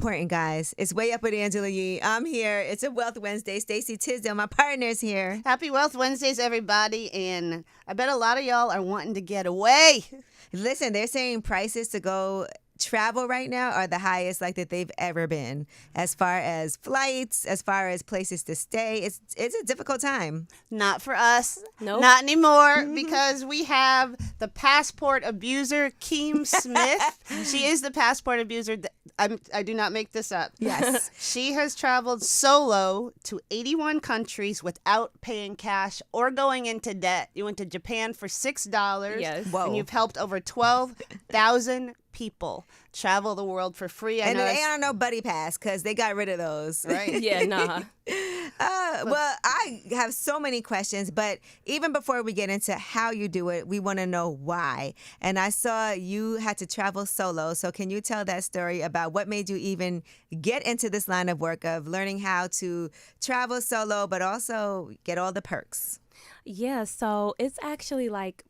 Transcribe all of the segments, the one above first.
important, guys. It's Way Up with Angela Yee. I'm here. It's a Wealth Wednesday. Stacey Tisdale, my partner's here. Happy Wealth Wednesdays, everybody. And I bet a lot of y'all are wanting to get away. Listen, they're saying prices to go travel right now are the highest like that they've ever been. As far as flights, as far as places to stay, it's a difficult time. Not for us. Nope. Not anymore, because we have the passport abuser, Keem Smith. She is the passport abuser. I do not make this up. Yes. She has traveled solo to 81 countries without paying cash or going into debt. You went to Japan for $6. Yes. Whoa. And you've helped over 12,000 people travel the world for free. And they ain't on no buddy pass because they got rid of those. Right. Yeah, nah. Well, I have so many questions, but even before we get into how you do it, we want to know why. And I saw you had to travel solo. So can you tell that story about what made you even get into this line of work of learning how to travel solo, but also get all the perks? Yeah, so it's actually like,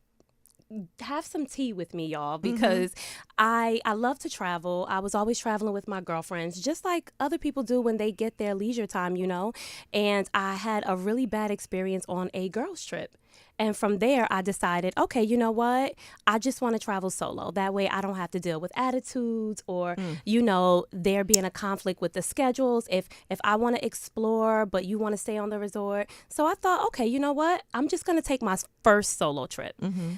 have some tea with me, y'all, because I love to travel. I was always traveling with my girlfriends, just like other people do when they get their leisure time, you know. And I had a really bad experience on a girls' trip. And from there, I decided, okay, you know what? I just want to travel solo. That way I don't have to deal with attitudes or, you know, there being a conflict with the schedules. If I want to explore, but you want to stay on the resort. So I thought, okay, you know what? I'm just going to take my first solo trip.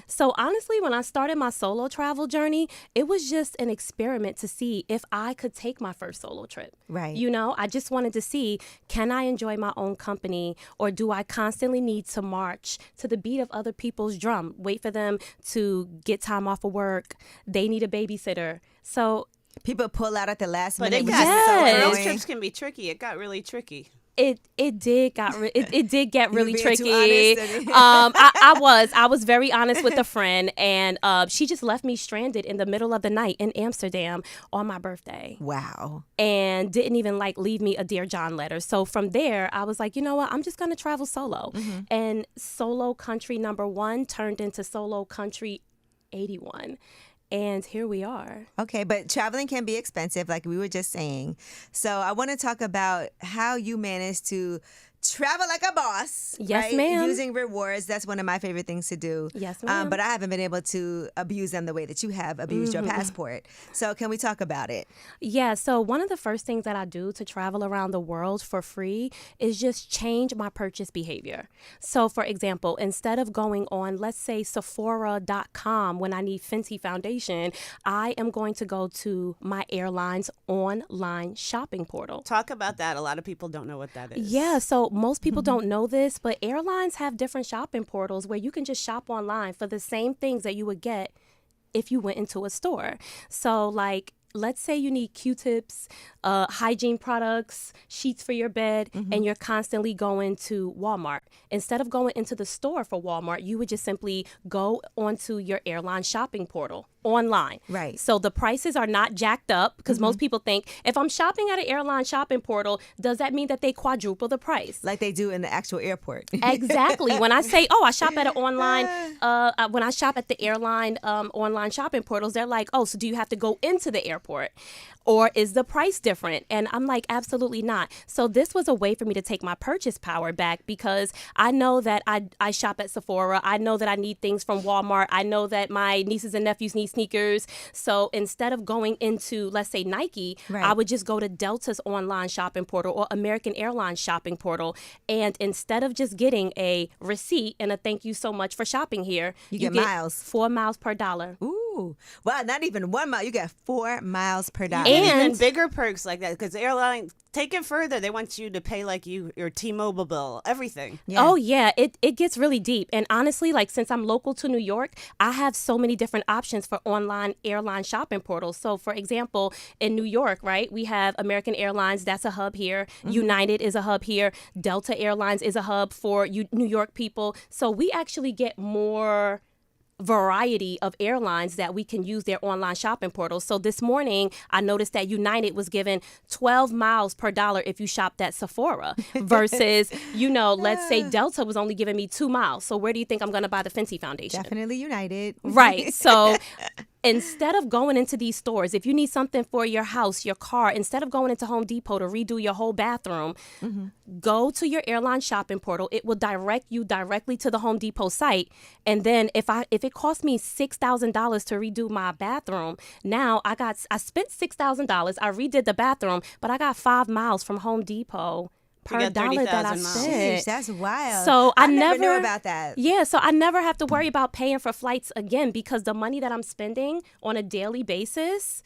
So honestly, when I started my solo travel journey, it was just an experiment to see if I could take my first solo trip. Right. You know, I just wanted to see, can I enjoy my own company, or do I constantly need to march to the beat of other people's drum, wait for them to get time off of work, they need a babysitter. So people pull out at the last But minute. it which is got so Yes. girls annoying. trips can be tricky. It got really tricky. it did get really being too tricky. honest. I was very honest with a friend, and she just left me stranded in the middle of the night in Amsterdam on my birthday. Wow. And didn't even like leave me a Dear John letter. So from there, I was like, you know what? I'm just going to travel solo. And Solo Country #1 turned into Solo Country 81. And here we are. Okay, but traveling can be expensive, like we were just saying. So I want to talk about how you manage to travel like a boss. Yes, right? ma'am. Using rewards. That's one of my favorite things to do. Yes, ma'am. But I haven't been able to abuse them the way that you have abused your passport. So can we talk about it? Yeah, so one of the first things that I do to travel around the world for free is just change my purchase behavior. So for example, instead of going on, let's say Sephora.com when I need Fenty foundation, I am going to go to my airline's online shopping portal. Talk about that. A lot of people don't know what that is. Yeah, so most people don't know this, but airlines have different shopping portals where you can just shop online for the same things that you would get if you went into a store. So like, let's say you need Q-tips, hygiene products, sheets for your bed, and you're constantly going to Walmart. Instead of going into the store for Walmart, you would just simply go onto your airline shopping portal online. Right. So the prices are not jacked up because most people think, if I'm shopping at an airline shopping portal, does that mean that they quadruple the price? Like they do in the actual airport. Exactly. When I say, oh, I shop at an online, when I shop at the airline online shopping portals, they're like, oh, so do you have to go into the airport? Or is the price different? And I'm like, absolutely not. So this was a way for me to take my purchase power back, because I know that I shop at Sephora. I know that I need things from Walmart. I know that my nieces and nephews need sneakers. So instead of going into, let's say, Nike, Right. I would just go to Delta's online shopping portal or American Airlines shopping portal. And instead of just getting a receipt and a thank you so much for shopping here, You get miles. 4 miles per dollar. Ooh. Wow, not even 1 mile. You get 4 miles per dollar. And even And- bigger perks like that, because the airline, take it further. They want you to pay like your T-Mobile bill, everything. Yeah. Oh, yeah. It gets really deep. And honestly, like, since I'm local to New York, I have so many different options for online airline shopping portals. So, for example, in New York, right, we have American Airlines. That's a hub here. United is a hub here. Delta Airlines is a hub for New York people. So we actually get more variety of airlines that we can use their online shopping portals. So this morning, I noticed that United was giving 12 miles per dollar if you shopped at Sephora versus, let's say Delta was only giving me 2 miles. So where do you think I'm going to buy the Fenty foundation? Definitely United. Right. So Instead of going into these stores, if you need something for your house, your car, instead of going into Home Depot to redo your whole bathroom, go to your airline shopping portal. It will direct you directly to the Home Depot site. And then if it cost me $6,000 to redo my bathroom, now I spent $6,000. I redid the bathroom, but I got 5 miles from Home Depot per dollar that I 30,000 miles. spent. Sheesh, that's wild. So I never knew about that. Yeah, so I never have to worry about paying for flights again because the money that I'm spending on a daily basis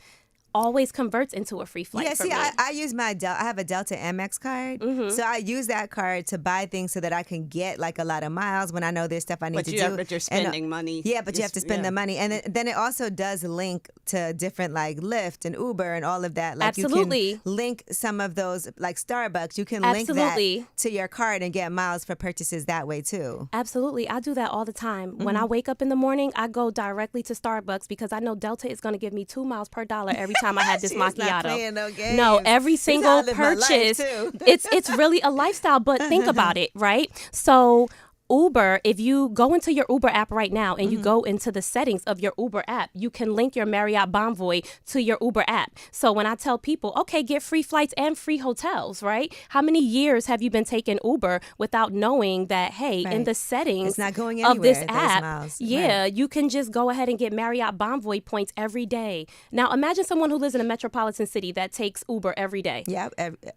always converts into a free flight. Yeah, for see, me. I use I have a Delta Amex card, so I use that card to buy things so that I can get like a lot of miles when I know there's stuff I need to do. But you're spending money. Yeah, but you have to spend the money, and then it also does link to different like Lyft and Uber and all of that. Like Absolutely. you can link some of those, like Starbucks. You can Absolutely. link that to your card and get miles for purchases that way too. Absolutely. I do that all the time. When I wake up in the morning, I go directly to Starbucks because I know Delta is going to give me 2 miles per dollar every time I have this She's macchiato. not playing no games. No, every This is how I single live my life, purchase, too. it's really a lifestyle. But think about it, right? So Uber, if you go into your Uber app right now and you go into the settings of your Uber app, you can link your Marriott Bonvoy to your Uber app. So when I tell people, okay, get free flights and free hotels, right? How many years have you been taking Uber without knowing that, hey, in the settings It's not going of this anywhere, those app, miles. yeah, Right. you can just go ahead and get Marriott Bonvoy points every day. Now imagine someone who lives in a metropolitan city that takes Uber every day. Yep.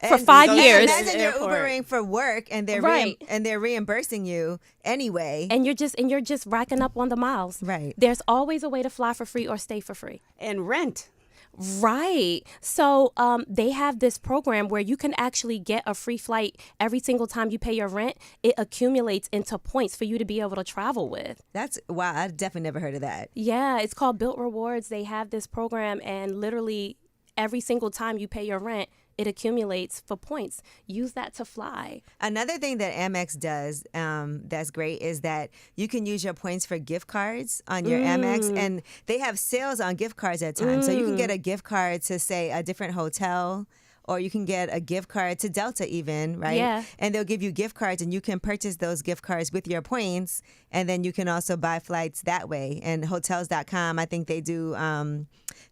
For 5 and years. Imagine you're Airport. Ubering for work and they're Right. they're reimbursing you anyway. And you're just racking up on the miles. Right. There's always a way to fly for free or stay for free. And rent. Right. So they have this program where you can actually get a free flight every single time you pay your rent. It accumulates into points for you to be able to travel with. That's wow. I definitely never heard of that. Yeah, it's called Built Rewards. They have this program, and literally every single time you pay your rent, it accumulates for points. Use that to fly. Another thing that Amex does that's great is that you can use your points for gift cards on your Amex, and they have sales on gift cards at times. So you can get a gift card to, say, a different hotel, or you can get a gift card to Delta even, right? Yeah. And they'll give you gift cards, and you can purchase those gift cards with your points, and then you can also buy flights that way. And hotels.com, I think they do,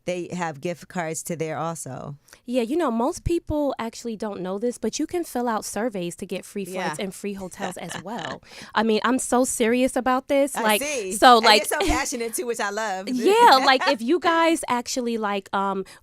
they have gift cards to there also. Yeah, most people actually don't know this, but you can fill out surveys to get free flights and free hotels as well. I mean, I'm so serious about this. I see. So And like you're so passionate too, which I love. yeah, like if you guys actually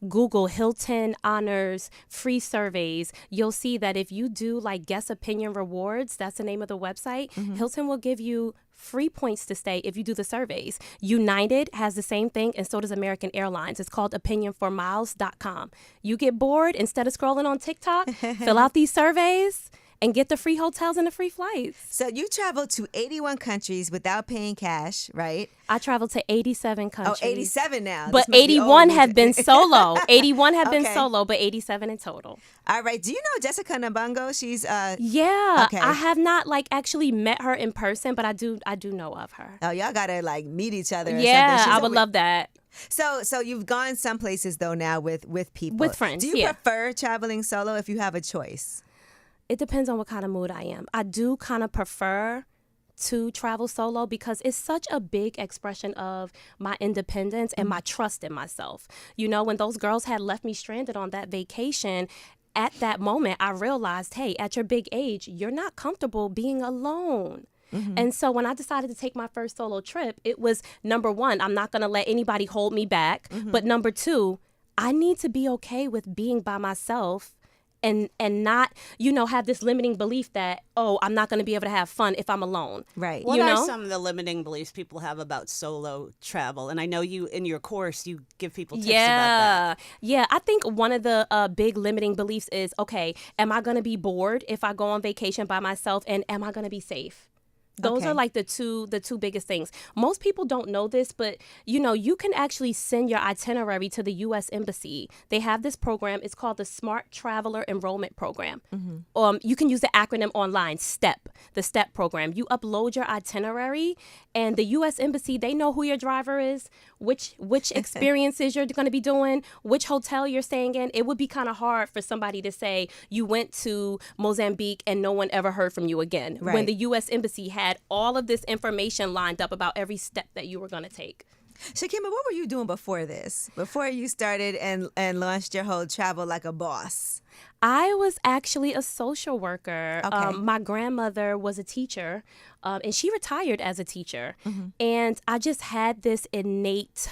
Google Hilton Honors free surveys, you'll see that if you do like Guest Opinion Rewards, that's the name of the website, Hilton will give you free points to stay if you do the surveys. United has the same thing, and so does American Airlines. It's called opinionformiles.com. You get bored, instead of scrolling on TikTok, fill out these surveys and get the free hotels and the free flights. So you traveled to 81 countries without paying cash, right? I traveled to 87 countries. Oh, 87 now. But This must be 81 old. have been solo. 81 have been Okay. solo, but 87 in total. All right. Do you know Jessica Nabungo? She's Yeah, Okay. I have not actually met her in person, but I do know of her. oh, y'all gotta like meet each other. Or Yeah, something. I would love that. So you've gone some places though now with people, With friends, Do you yeah. prefer traveling solo if you have a choice? It depends on what kind of mood I am. I do kind of prefer to travel solo because it's such a big expression of my independence and my trust in myself. When those girls had left me stranded on that vacation, at that moment, I realized, hey, at your big age, you're not comfortable being alone. And so when I decided to take my first solo trip, it was number one, I'm not going to let anybody hold me back. But number two, I need to be okay with being by myself and not, have this limiting belief that, oh, I'm not going to be able to have fun if I'm alone. Right. What are some of the limiting beliefs people have about solo travel? And I know you, in your course, you give people tips about that. Yeah, I think one of the big limiting beliefs is, okay, am I going to be bored if I go on vacation by myself, and am I going to be safe? Those are like the two biggest things. Most people don't know this, but you can actually send your itinerary to the U.S. Embassy. They have this program. It's called the Smart Traveler Enrollment Program. You can use the acronym online, STEP, the STEP program. You upload your itinerary, and the U.S. Embassy, they know who your driver is, which experiences you're going to be doing, which hotel you're staying in. It would be kind of hard for somebody to say you went to Mozambique and no one ever heard from you again, when Right. the U.S. Embassy had all of this information lined up about every step that you were going to take. Shakeemah, what were you doing before this? Before you started and launched your whole travel like a boss? I was actually a social worker. Okay. My grandmother was a teacher, and she retired as a teacher. And I just had this innate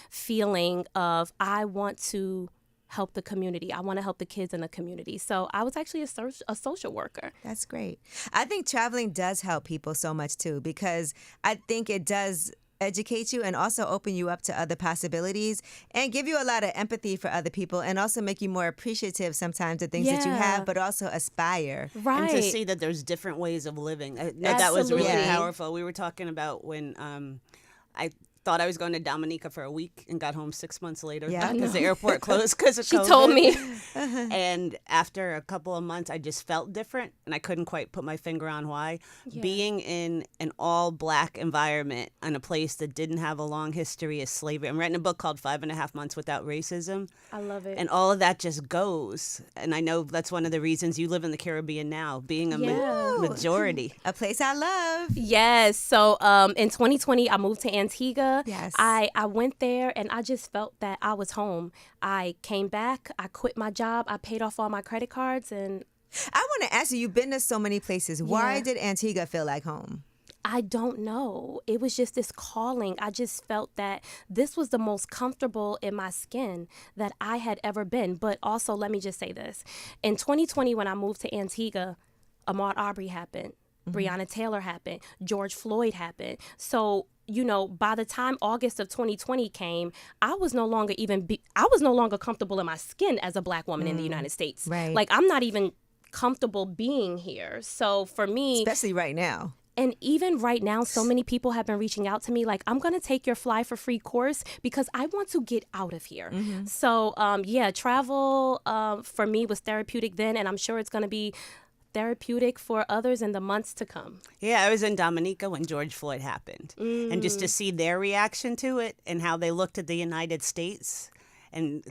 feeling of I want to help the community. I want to help the kids in the community. So I was actually a social worker. That's great. I think traveling does help people so much too, because I think it does educate you and also open you up to other possibilities and give you a lot of empathy for other people and also make you more appreciative sometimes of things that you have, but also aspire. Right. And to see that there's different ways of living. That was really Absolutely. powerful. We were talking about when I thought I was going to Dominica for a week and got home 6 months later Yeah. because the airport closed because of She COVID. told me. And after a couple of months, I just felt different, and I couldn't quite put my finger on why. Yeah. Being in an all-black environment in a place that didn't have a long history of slavery. I'm writing a book called 5.5 Months Without Racism. I love it. And all of that just goes. And I know that's one of the reasons you live in the Caribbean now, being a Yeah. majority. A place I love. Yes. So in 2020, I moved to Antigua. Yes. I went there and I just felt that I was home. I came back. I quit my job. I paid off all my credit cards. And I want to ask you, you've been to so many places. Why Yeah. did Antigua feel like home? I don't know. It was just this calling. I just felt that this was the most comfortable in my skin that I had ever been. But also, let me just say this. In 2020, when I moved to Antigua, Ahmaud Arbery happened. Breonna Taylor happened. George Floyd happened. So, you know, by the time August of 2020 came, I was no longer comfortable in my skin as a black woman in the United States. Right. Like, I'm not even comfortable being here. So for me, Especially right now. and even right now, so many people have been reaching out to me like, I'm going to take your Fly for Free course because I want to get out of here. So, yeah, travel for me was therapeutic then, and I'm sure it's going to be therapeutic for others in the months to come. Yeah, I was in Dominica when George Floyd happened. And just to see their reaction to it and how they looked at the United States. And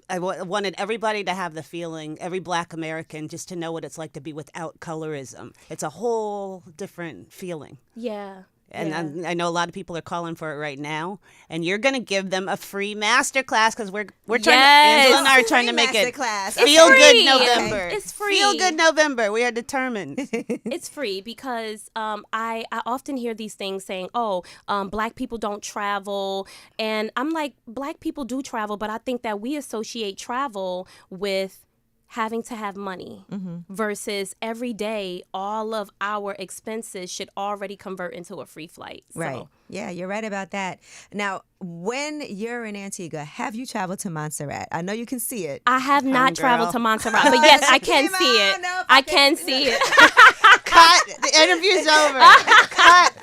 I wanted everybody to have the feeling, every black American, just to know what it's like to be without colorism. It's a whole different feeling. Yeah. And I know a lot of people are calling for it right now. And you're going to give them a free masterclass because we're trying Yes. Angela and I are trying to Free make it masterclass. Feel free. Good November. Okay. It's free. Feel Good November. We are determined. It's free because I often hear these things saying, black people don't travel. And I'm like, black people do travel, but I think that we associate travel with having to have money versus every day, all of our expenses should already convert into a free flight. So, Right. Yeah, you're right about that. Now, when you're in Antigua, have you traveled to Montserrat? I know you can see it. I have not girl. traveled to Montserrat, but yes, I can Shakeemah, see I it. don't know if I I can can- see it. Cut. The interview's over. Cut.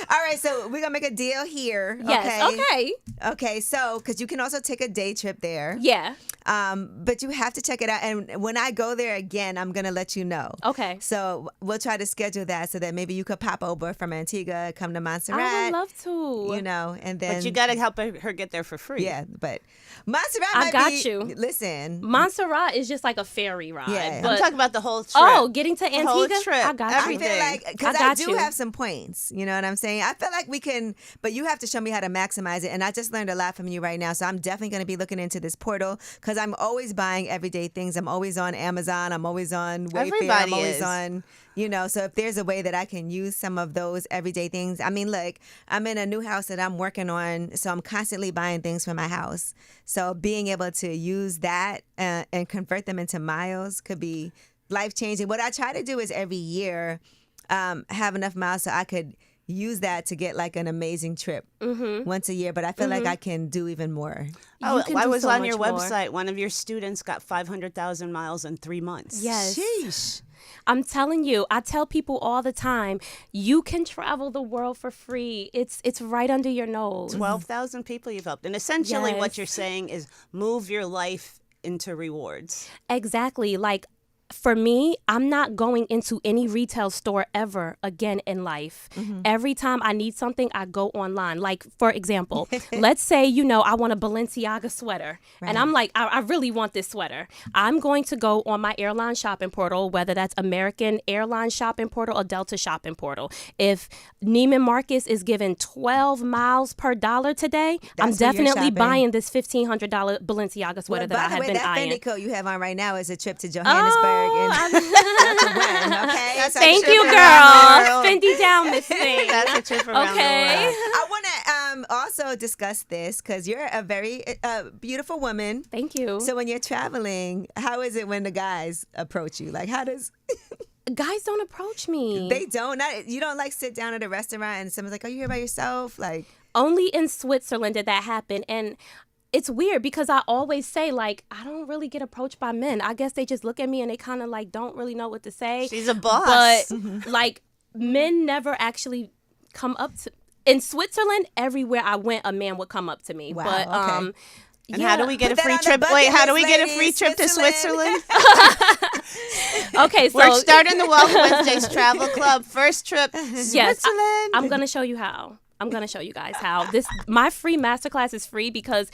All right, so we're going to make a deal here. Yes, okay. Okay, so, because you can also take a day trip there. Yeah. But you have to check it out. And when I go there again, I'm going to let you know. Okay. So we'll try to schedule that so that maybe you could pop over from Antigua, come to Montserrat. I would love to. You know, and then. But you got to help her get there for free. Yeah, but Montserrat I might got be, you. Listen. Montserrat is just like a ferry ride. Yeah. I'm But talking about the whole trip. getting to The whole Antigua, trip, I got I you. feel everything. like, because I I got do you. have some points, you know what I'm saying? I feel like we can, but you have to show me how to maximize it. And I just learned a lot from you right now. So I'm definitely going to be looking into this portal because I'm always buying everyday things. I'm always on Amazon. I'm always on Wayfair. Everybody I'm always is. on, you know, so if there's a way that I can use some of those everyday things. I mean, look, I'm in a new house that I'm working on. So I'm constantly buying things for my house. So being able to use that and convert them into miles could be life-changing. What I try to do is every year have enough miles so I could use that to get like an amazing trip once a year. But I feel like I can do even more. Oh, can I do was so on much your more. website. One of your students got 500,000 miles in 3 months. Yes. Sheesh. I'm telling you, I tell people all the time, you can travel the world for free. It's right under your nose. 12,000 people you've helped. And essentially what Yes. you're saying is move your life into rewards. Exactly. Like, for me, I'm not going into any retail store ever again in life. Every time I need something, I go online. Like, for example, let's say, I want a Balenciaga sweater. Right. And I'm like, I really want this sweater. I'm going to go on my airline shopping portal, whether that's American Airlines shopping portal or Delta shopping portal. If Neiman Marcus is giving 12 miles per dollar today, I'm definitely buying this $1,500 Balenciaga sweater that I have been eyeing. That Fendi coat you have on right now is a trip to Johannesburg. That's a win, okay? Thank you, girl. Fendi down, Miss Thing. That's a trip around the world. I want to also discuss this because you're a very beautiful woman. Thank you. So when you're traveling, how is it when the guys approach you? Like, how does... Guys don't approach me. They don't? You don't, like, sit down at a restaurant and someone's like, are you here by yourself? Like... Only in Switzerland did that happen. And it's weird because I always say, like, I don't really get approached by men. I guess they just look at me and they kind of, like, don't really know what to say. She's a boss. But, like, men never actually come up to... In Switzerland, everywhere I went, a man would come up to me. Wow, but, okay. And how do we get a free trip? Wait, how do we get a free trip to Switzerland? Okay, so we're starting the Wealth Wednesdays Travel Club. First trip, Switzerland. I'm going to show you how. I'm going to show you guys how. My free masterclass is free because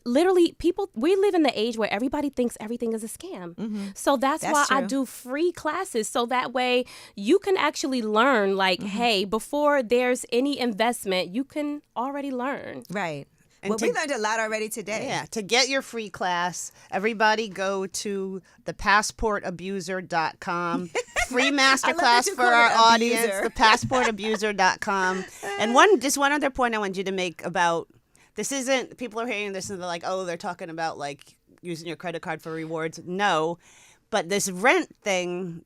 literally we live in the age where everybody thinks everything is a scam. So that's why true. I do free classes. So that way you can actually learn, like, hey, before there's any investment, you can already learn. Right. Well, we learned a lot already today. Yeah. To get your free class, everybody go to thepassportabuser.com. Free masterclass for our audience, thepassportabuser.com. And one other point I want you to make about this isn't, people are hearing this and they're like, oh, they're talking about like using your credit card for rewards. No. But this rent thing,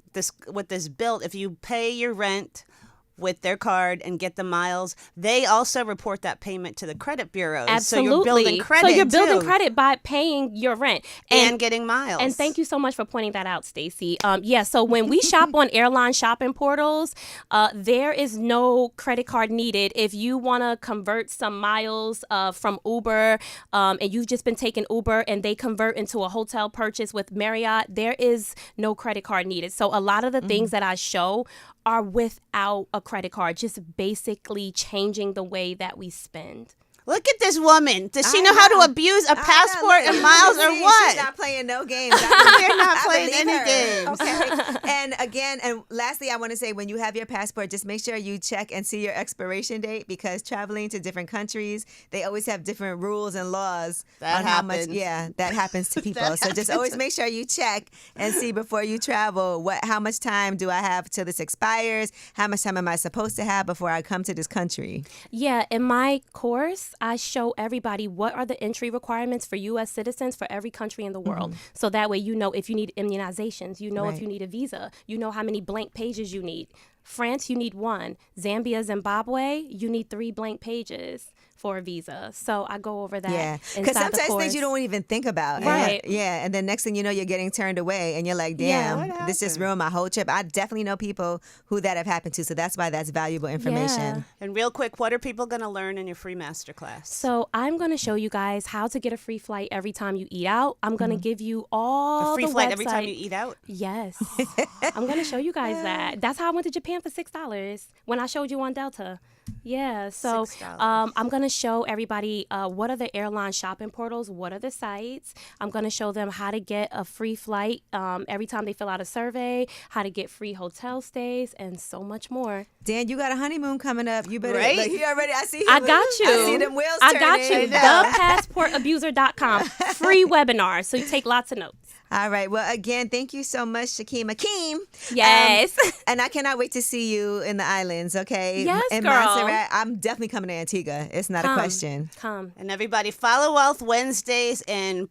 with this bill, if you pay your rent with their card and get the miles, they also report that payment to the credit bureaus. Absolutely. So you're building credit. So you're building credit by paying your rent and getting miles. And thank you so much for pointing that out, Stacey. So when we shop on airline shopping portals, there is no credit card needed. If you want to convert some miles from Uber and you've just been taking Uber and they convert into a hotel purchase with Marriott, there is no credit card needed. So a lot of the things that I show are without a credit card, just basically changing the way that we spend. Look at this woman. Does she know how to abuse a passport and miles or what? She's not playing no games. You're not playing any games. Okay. And again, and lastly, I want to say when you have your passport, just make sure you check and see your expiration date because traveling to different countries, they always have different rules and laws on how much. Yeah, that happens to people. So just always make sure you check and see before you travel how much time do I have till this expires? How much time am I supposed to have before I come to this country? Yeah, in my course, I show everybody what are the entry requirements for U.S. citizens for every country in the world. So that way you know if you need immunizations, you know if you need a visa, you know how many blank pages you need. France, you need 1. Zambia, Zimbabwe, you need 3 blank pages for a visa. So I go over that. Yeah, because sometimes things you don't even think about. Right. And then next thing you know, you're getting turned away and you're like, damn, this just ruined my whole trip. I definitely know people who that have happened to. So that's why that's valuable information. Yeah. And real quick, what are people going to learn in your free masterclass? So I'm going to show you guys how to get a free flight every time you eat out. I'm going to give you all a free the flight website. every time you eat out? Yes. I'm going to show you guys that. That's how I went to Japan for $6 when I showed you on Delta. Yeah, so I'm going to show everybody what are the airline shopping portals, what are the sites. I'm going to show them how to get a free flight every time they fill out a survey, how to get free hotel stays, and so much more. Dan, you got a honeymoon coming up. You better, right? He already, I see him. I got you. I see them wheels I turning. got you. Thepassportabuser.com. Free webinar, so you take lots of notes. All right. Well, again, thank you so much, Shakeemah. Keem. Yes. And I cannot wait to see you in the islands, okay? Yes, in girl. Montserrat. I'm definitely coming to Antigua. It's not a question. Come. And everybody follow Wealth Wednesdays and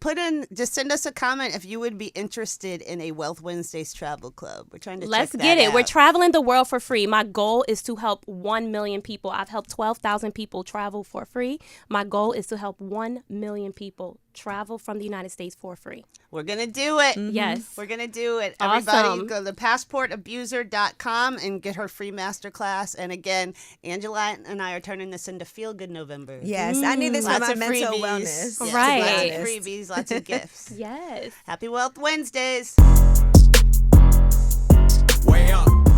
just send us a comment if you would be interested in a Wealth Wednesdays travel club. We're trying to Let's check get that it. out. We're traveling the world for free. My goal is to help 1 million people. I've helped 12,000 people travel for free. My goal is to help 1 million people travel from the United States for free. We're going to do it. Yes. We're going to do it. Awesome. Everybody go to passportabuser.com and get her free masterclass. And again, Angela and I are turning this into Feel Good November. Yes. I need this for Lots my of mental freebies. wellness. Yes, Right. Lots of freebies, lots of gifts. Yes. Happy Wealth Wednesdays. Way up.